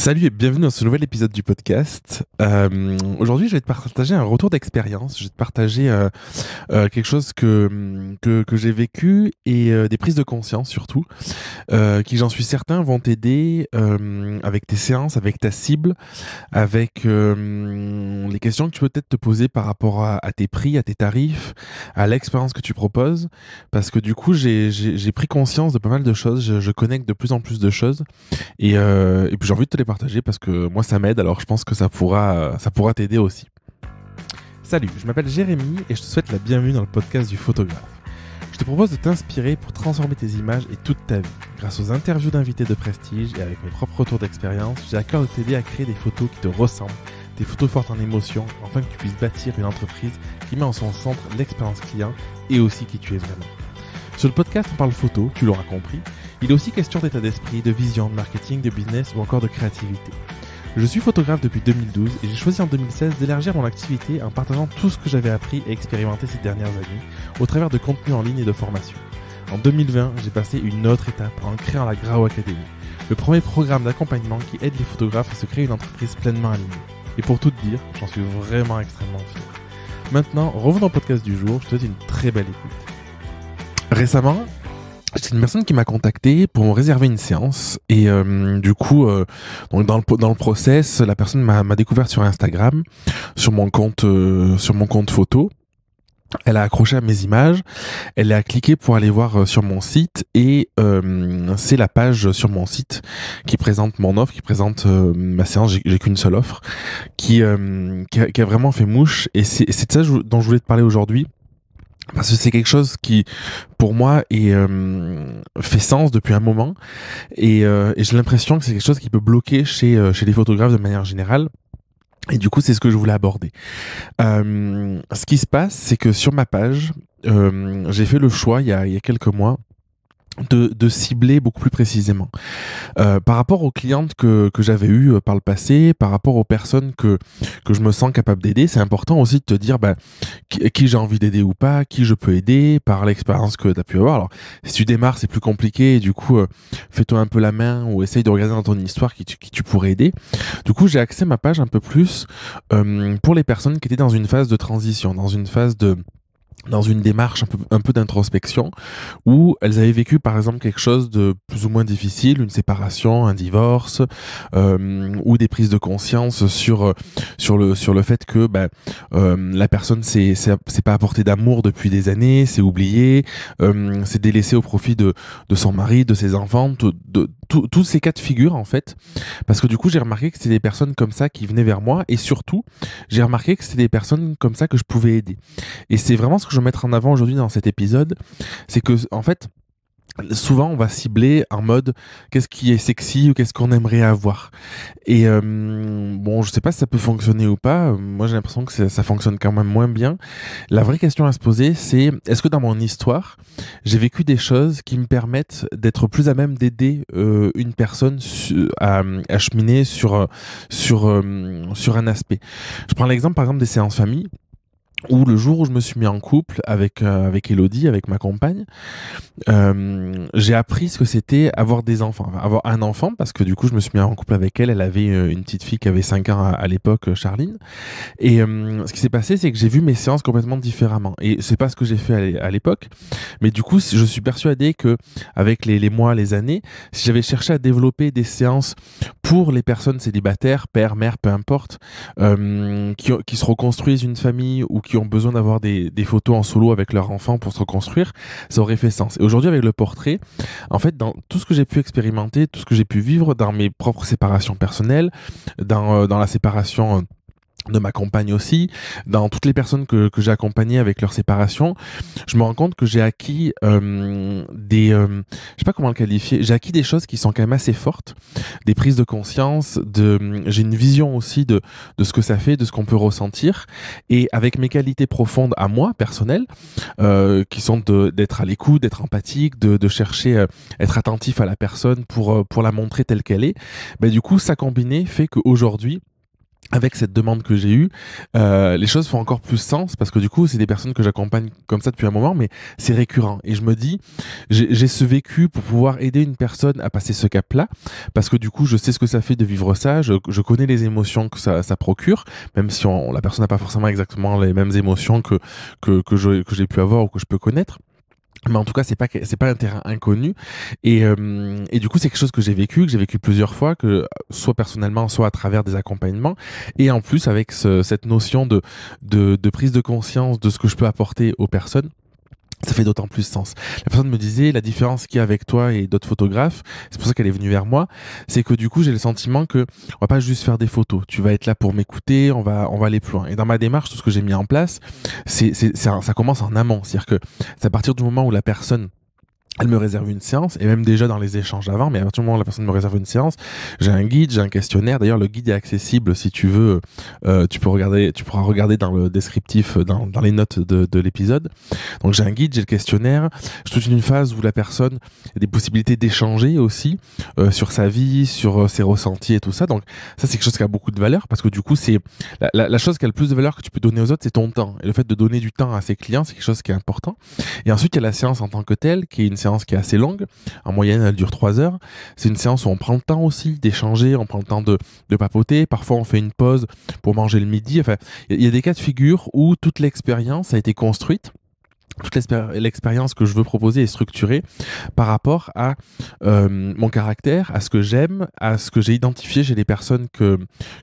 Salut et bienvenue dans ce nouvel épisode du podcast. Aujourd'hui, je vais te partager un retour d'expérience. Je vais te partager quelque chose que j'ai vécu et des prises de conscience surtout, qui j'en suis certain vont t'aider avec tes séances, avec ta cible, avec les questions que tu peux peut-être te poser par rapport à tes prix, à tes tarifs, à l'expérience que tu proposes. Parce que du coup, j'ai pris conscience de pas mal de choses. Je connecte de plus en plus de choses. Et puis j'ai envie de te les partager parce que moi ça m'aide, alors je pense que ça pourra t'aider aussi. Salut, je m'appelle Jérémy et je te souhaite la bienvenue dans le podcast du photographe. Je te propose de t'inspirer pour transformer tes images et toute ta vie. Grâce aux interviews d'invités de prestige et avec mes propres retours d'expérience, j'ai à cœur de t'aider à créer des photos qui te ressemblent, des photos fortes en émotion, afin que tu puisses bâtir une entreprise qui met en son centre l'expérience client et aussi qui tu es vraiment. Sur le podcast, on parle photo, tu l'auras compris. Il est aussi question d'état d'esprit, de vision, de marketing, de business ou encore de créativité. Je suis photographe depuis 2012 et j'ai choisi en 2016 d'élargir mon activité en partageant tout ce que j'avais appris et expérimenté ces dernières années au travers de contenus en ligne et de formations. En 2020, j'ai passé une autre étape en créant la Grao Academy, le premier programme d'accompagnement qui aide les photographes à se créer une entreprise pleinement alignée. Et pour tout te dire, j'en suis vraiment extrêmement fier. Maintenant, revenons au podcast du jour, je te souhaite une très belle écoute. Récemment, c'est une personne qui m'a contacté pour me réserver une séance et donc dans le process, la personne m'a découvert sur Instagram, sur mon compte photo. Elle a accroché à mes images, elle a cliqué pour aller voir sur mon site et c'est la page sur mon site qui présente mon offre, qui présente ma séance. J'ai qu'une seule offre qui a vraiment fait mouche et c'est de ça dont je voulais te parler aujourd'hui. Parce que c'est quelque chose qui, pour moi, fait sens depuis un moment et j'ai l'impression que c'est quelque chose qui peut bloquer chez les photographes de manière générale. Et du coup, c'est ce que je voulais aborder. Ce qui se passe, c'est que sur ma page, j'ai fait le choix il y a quelques mois de cibler beaucoup plus précisément. Par rapport aux clientes que j'avais eues par le passé, par rapport aux personnes que je me sens capable d'aider, c'est important aussi de te dire qui j'ai envie d'aider ou pas, qui je peux aider par l'expérience que tu as pu avoir. Alors, si tu démarres, c'est plus compliqué et du coup, fais-toi un peu la main ou essaye de regarder dans ton histoire qui tu pourrais aider. Du coup, j'ai axé ma page un peu plus pour les personnes qui étaient dans une phase de transition, dans une démarche un peu d'introspection où elles avaient vécu par exemple quelque chose de plus ou moins difficile, une séparation, un divorce ou des prises de conscience sur le fait que la personne s'est pas apporté d'amour depuis des années, s'est oubliée, s'est délaissée au profit de son mari, de ses enfants, tous ces cas de figure en fait, parce que du coup j'ai remarqué que c'était des personnes comme ça qui venaient vers moi et surtout j'ai remarqué que c'était des personnes comme ça que je pouvais aider. Et c'est vraiment ce que je veux mettre en avant aujourd'hui dans cet épisode, c'est que en fait souvent on va cibler en mode qu'est-ce qui est sexy ou qu'est-ce qu'on aimerait avoir. Et bon, je sais pas si ça peut fonctionner ou pas, moi j'ai l'impression que ça fonctionne quand même moins bien. La vraie question à se poser, c'est est-ce que dans mon histoire j'ai vécu des choses qui me permettent d'être plus à même d'aider une personne à cheminer sur un aspect. Je prends l'exemple par exemple des séances famille, où le jour où je me suis mis en couple avec Elodie, avec ma compagne, j'ai appris ce que c'était avoir des enfants, enfin, avoir un enfant, parce que du coup je me suis mis en couple avec elle. Elle avait une petite fille qui avait 5 ans à l'époque, Charline. Et ce qui s'est passé, c'est que j'ai vu mes séances complètement différemment. Et c'est pas ce que j'ai fait à l'époque, mais du coup je suis persuadé que avec les mois, les années, si j'avais cherché à développer des séances pour les personnes célibataires, père, mère, peu importe, qui se reconstruisent une famille ou qui ont besoin d'avoir des photos en solo avec leur enfant pour se reconstruire, ça aurait fait sens. Et aujourd'hui, avec le portrait, en fait, dans tout ce que j'ai pu expérimenter, tout ce que j'ai pu vivre dans mes propres séparations personnelles, dans la séparation de ma compagne aussi, dans toutes les personnes que j'ai accompagnées avec leur séparation, je me rends compte que j'ai acquis je sais pas comment le qualifier, j'ai acquis des choses qui sont quand même assez fortes, des prises de conscience, j'ai une vision aussi de ce que ça fait, de ce qu'on peut ressentir, et avec mes qualités profondes à moi, personnelles, qui sont d'être à l'écoute, d'être empathique, de chercher être attentif à la personne pour la montrer telle qu'elle est, du coup, ça combiné fait qu'aujourd'hui, avec cette demande que j'ai eue, les choses font encore plus sens parce que du coup, c'est des personnes que j'accompagne comme ça depuis un moment, mais c'est récurrent. Et je me dis, j'ai ce vécu pour pouvoir aider une personne à passer ce cap-là, parce que du coup, je sais ce que ça fait de vivre ça, je connais les émotions que ça procure, même si la personne n'a pas forcément exactement les mêmes émotions que j'ai pu avoir ou que je peux connaître. Mais en tout cas, c'est pas un terrain inconnu et du coup, c'est quelque chose que j'ai vécu plusieurs fois, que soit personnellement, soit à travers des accompagnements, et en plus avec cette notion de prise de conscience de ce que je peux apporter aux personnes. Ça fait d'autant plus sens. La personne me disait, la différence qu'il y a avec toi et d'autres photographes, c'est pour ça qu'elle est venue vers moi, c'est que du coup, j'ai le sentiment que on va pas juste faire des photos. Tu vas être là pour m'écouter, on va aller plus loin. Et dans ma démarche, tout ce que j'ai mis en place, ça commence en amont. C'est-à-dire que c'est à partir du moment où la personne elle me réserve une séance, et même déjà dans les échanges avant, mais à partir du moment où la personne me réserve une séance, j'ai un guide, j'ai un questionnaire. D'ailleurs, le guide est accessible si tu veux. Tu pourras regarder dans le descriptif, dans les notes de l'épisode. Donc j'ai un guide, j'ai le questionnaire. J'ai toute une phase où la personne a des possibilités d'échanger aussi sur sa vie, sur ses ressentis et tout ça. Donc ça, c'est quelque chose qui a beaucoup de valeur parce que du coup, c'est la chose qui a le plus de valeur que tu peux donner aux autres, c'est ton temps. Et le fait de donner du temps à ses clients, c'est quelque chose qui est important. Et ensuite, il y a la séance en tant que telle, qui est une séance qui est assez longue. En moyenne, elle dure 3 heures. C'est une séance où on prend le temps aussi d'échanger, on prend le temps de papoter. Parfois, on fait une pause pour manger le midi. Enfin, il y a des cas de figure où toute l'expérience a été construite. Toute l'expérience que je veux proposer est structurée par rapport à mon caractère, à ce que j'aime, à ce que j'ai identifié chez les personnes que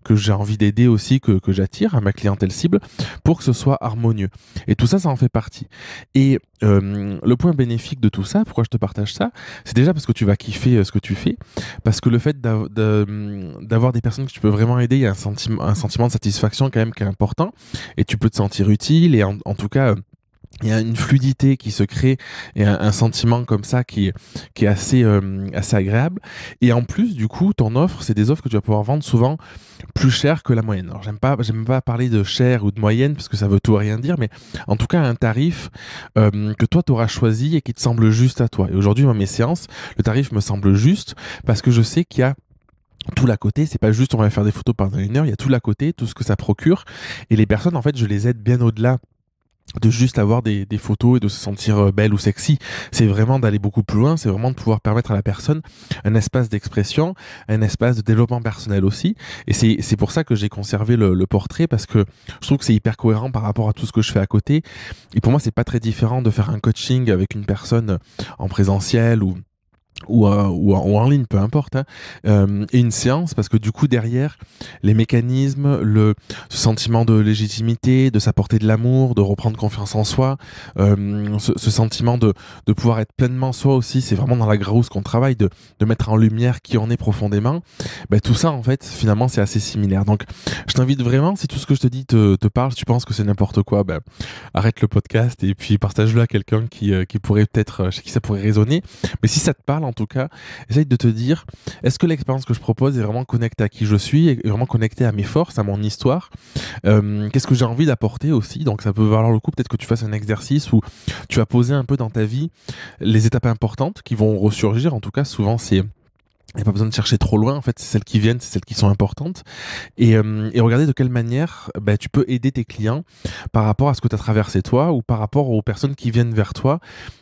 j'ai envie d'aider aussi, que j'attire, à ma clientèle cible, pour que ce soit harmonieux. Et tout ça, ça en fait partie. Et le point bénéfique de tout ça, pourquoi je te partage ça, c'est déjà parce que tu vas kiffer ce que tu fais, parce que le fait d'avoir des personnes que tu peux vraiment aider, il y a un sentiment de satisfaction quand même qui est important, et tu peux te sentir utile, et en tout cas... il y a une fluidité qui se crée et un sentiment comme ça qui est assez agréable. Et en plus, du coup, ton offre, c'est des offres que tu vas pouvoir vendre souvent plus cher que la moyenne. Alors, j'aime pas parler de cher ou de moyenne parce que ça veut tout et rien dire, mais en tout cas, un tarif que toi, tu auras choisi et qui te semble juste à toi. Et aujourd'hui, dans mes séances, le tarif me semble juste parce que je sais qu'il y a tout l'à côté, c'est pas juste on va faire des photos pendant 1 heure, il y a tout l'à côté, tout ce que ça procure. Et les personnes, en fait, je les aide bien au-delà de juste avoir des photos et de se sentir belle ou sexy. C'est vraiment d'aller beaucoup plus loin, c'est vraiment de pouvoir permettre à la personne un espace d'expression, un espace de développement personnel aussi. Et c'est pour ça que j'ai conservé le portrait, parce que je trouve que c'est hyper cohérent par rapport à tout ce que je fais à côté. Et pour moi, c'est pas très différent de faire un coaching avec une personne en présentiel ou en ligne, peu importe, hein. Et une séance, parce que du coup derrière les mécanismes, ce sentiment de légitimité, de s'apporter de l'amour, de reprendre confiance en soi, ce sentiment de pouvoir être pleinement soi aussi, c'est vraiment dans la Grauce qu'on travaille, de mettre en lumière qui on est profondément. Ben, tout ça en fait finalement c'est assez similaire. Donc je t'invite vraiment, si tout ce que je te dis te parle, si tu penses que c'est n'importe quoi, ben, arrête le podcast et puis partage-le à quelqu'un qui pourrait peut-être, chez qui ça pourrait résonner. Mais si ça te parle, en tout cas, essaye de te dire, est-ce que l'expérience que je propose est vraiment connectée à qui je suis, est vraiment connectée à mes forces, à mon histoire, qu'est-ce que j'ai envie d'apporter aussi. Donc ça peut valoir le coup peut-être que tu fasses un exercice où tu vas poser un peu dans ta vie les étapes importantes qui vont ressurgir. En tout cas, souvent c'est... Il n'y a pas besoin de chercher trop loin, en fait, c'est celles qui viennent, c'est celles qui sont importantes. Et regarder de quelle manière tu peux aider tes clients par rapport à ce que tu as traversé toi ou par rapport aux personnes qui viennent vers toi.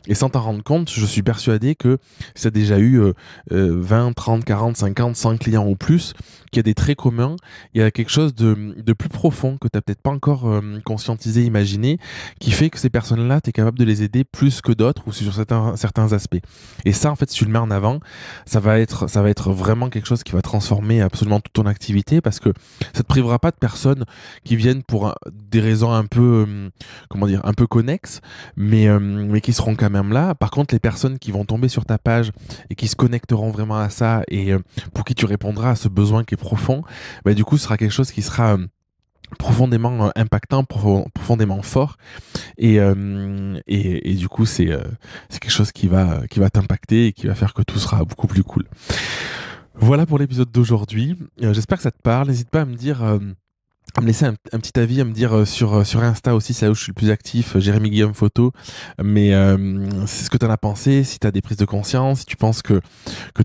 Et sans t'en rendre compte, je suis persuadé que si tu as déjà eu 20, 30, 40, 50, 100 clients ou plus, qu'il y a des traits communs, il y a quelque chose de plus profond que tu n'as peut-être pas encore conscientisé, imaginé, qui fait que ces personnes-là, tu es capable de les aider plus que d'autres ou sur certains aspects. Et ça, en fait, si tu le mets en avant, ça va être vraiment quelque chose qui va transformer absolument toute ton activité, parce que ça te privera pas de personnes qui viennent pour des raisons un peu, un peu connexes, mais qui seront quand même là. Par contre, les personnes qui vont tomber sur ta page et qui se connecteront vraiment à ça et pour qui tu répondras à ce besoin qui est profond, du coup, ce sera quelque chose qui sera profondément impactant, profondément fort, et du coup c'est quelque chose qui va t'impacter et qui va faire que tout sera beaucoup plus cool. Voilà pour l'épisode d'aujourd'hui. J'espère que ça te parle. N'hésite pas à me dire à me laisser un petit avis, à me dire sur Insta aussi, c'est là où je suis le plus actif, Jérémy Guillaume Photo. Mais c'est ce que tu en as pensé, si tu as des prises de conscience, si tu penses que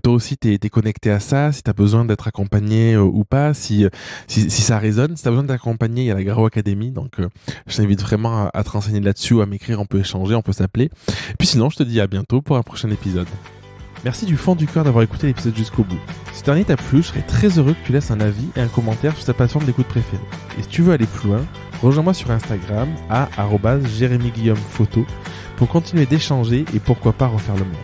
toi aussi t'es connecté à ça, si tu as besoin d'être accompagné ou pas, si ça résonne. Si tu as besoin d'être accompagné, il y a la Garou Academy, donc je t'invite vraiment à te renseigner là-dessus, ou à m'écrire, on peut échanger, on peut s'appeler. Et puis sinon, je te dis à bientôt pour un prochain épisode. Merci du fond du cœur d'avoir écouté l'épisode jusqu'au bout. Si ce dernier t'a plu, je serais très heureux que tu laisses un avis et un commentaire sur ta plateforme d'écoute préférée. Et si tu veux aller plus loin, rejoins-moi sur Instagram à @JérémyGuillaumePhoto pour continuer d'échanger et pourquoi pas refaire le monde.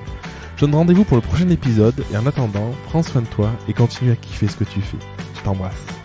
Je donne rendez-vous pour le prochain épisode et en attendant, prends soin de toi et continue à kiffer ce que tu fais. Je t'embrasse.